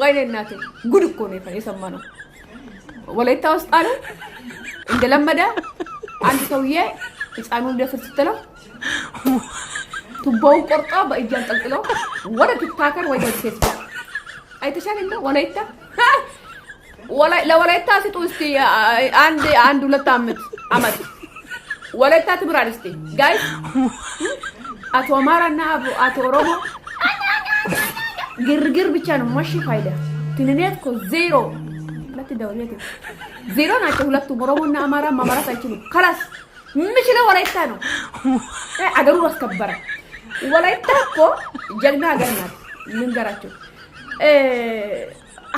ወይኔ እናቴ ጉድ እኮ ነው የሰማነው። ወላይታ ውስጥ አለ እንደለመደ አንድ ሰውዬ ህፃኑን ደፍር ስትለው ቱቦውን ቆርጦ በእጅ አንጠልጥሎ ወደ ቲክታከር ወይ ወደ ፌስቡክ አይተሻል እንደ ወላይታ ለወላይታ ሲጡ እስቲ አንድ ሁለት አመት ወላይታ ትምራል እስቲ ጋይስ አቶ አማራና አቶ ኦሮሞ ግርግር ብቻ ነው ማሽ ፋይዳ ትንኔት እኮ ዜሮ ለተደውለት ዜሮ ናቸው ሁለቱም ኦሮሞና አማራ ማማራት አይችሉም خلاص ምንችለው ወላይታ ነው አገሩ አስከበረ ወላይታ እኮ ጀግና ሀገር ናት ልንገራቸው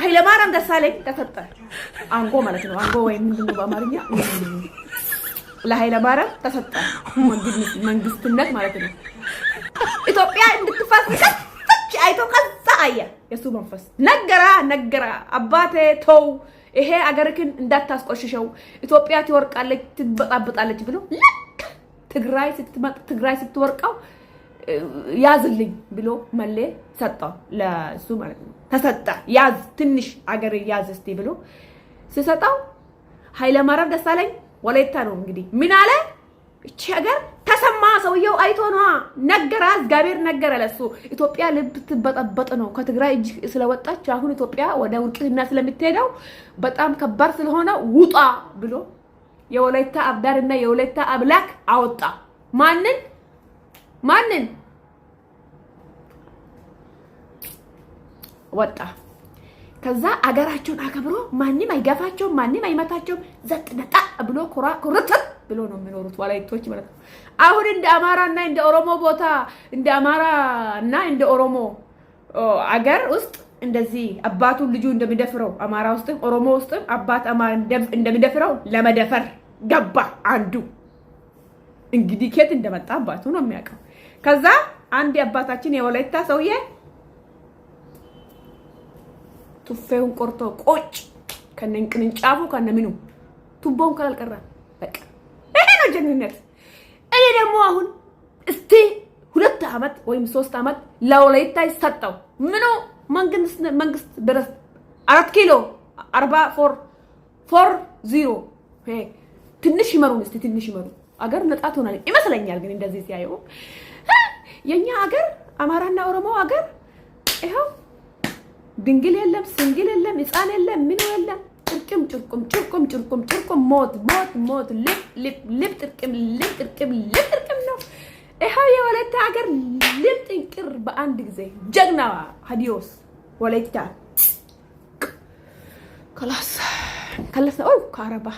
ኃይለማርያም ደሳለኝ ተሰጠ አንጎ ማለት ነው አንጎ ወይ ምንድነው በአማርኛ ለኃይለማርያም ተሰጠ መንግስትነት ማለት ነው ኢትዮጵያ እንድትፈርስ አይቶ ከዛ አያ የሱ መንፈስ ነገራ አባቴ ተው ይሄ አገርክን እንዳታስቆሽሸው ኢትዮጵያ ትወርቃለች ትበጣበጣለች ብሎ ትግራይ ስትወርቀው ያዝልኝ ብሎ መሌ ሰጣው ለሱ ማለት ነው ተሰጣ ያዝ ትንሽ አገር ያዝ እስቲ ብሎ ሲሰጣው ኃይለማርያም ደሳለኝ ወላይታ ነው እንግዲህ ምን አለ እቺ ሀገር ተሰማ ሰውየው አይቶ ነው ነገራ እግዚአብሔር ነገረ ለሱ ኢትዮጵያ ልብ ትበጠበጥ ነው ከትግራይ እጅ ስለወጣች አሁን ኢትዮጵያ ወደ ውርቅና ስለምትሄደው በጣም ከባድ ስለሆነ ውጣ ብሎ የወላይታ አብዳርና የወላይታ አብላክ አወጣ ማንን ወጣ ከዛ አገራቸውን አከብሮ ማንንም አይገፋቸውም ማንንም አይመታቸውም ዘጥነጣ ብሎ ኩርት ብሎ ነው የሚኖሩት ወላይቶች ማለት ነው አሁን እንደ አማራና እንደ ኦሮሞ ቦታ እንደ አማራና እንደ ኦሮሞ አገር ውስጥ እንደዚህ አባቱ ልጁ እንደሚደፍረው አማራ ውስጥ ኦሮሞ ውስጥ አባት አማራ እንደሚደፍረው ለመደፈር ገባ አንዱ እንግዲህ ከት እንደመጣ አባቱ ነው የሚያውቀው ከዛ አንድ አባታችን የወላይታ ሰውዬ ቱፌውን ቆርጦ ቆጭ ከነንቅንጫፉ ከነምኑ ቱቦውን ካልቀራ በቃ እኔ ነው ጀግንነት እኔ ደግሞ አሁን እስቲ 2 አመት ወይም 3 አመት ለወላይታ ይሰጣው ምኑ መንግስት ድረስ 4 ኪሎ 4440 ትንሽ ይመሩን እስቲ ትንሽ ይመሩ አገር ነጣት ሆናል ይመስለኛል ግን እንደዚህ ሲያዩ የኛ አገር አማራና ኦሮሞ አገር ይሄው ድንግል የለም ስንግል የለም ህፃን የለም ምን የለም ጭርቁም ሞት ልብ ጥርቅም ነው ይሄው የወላይታ ሀገር ልብ ጥንቅር በአንድ ጊዜ ጀግና ሀዲዮስ ወላይታ خلاص ካራባ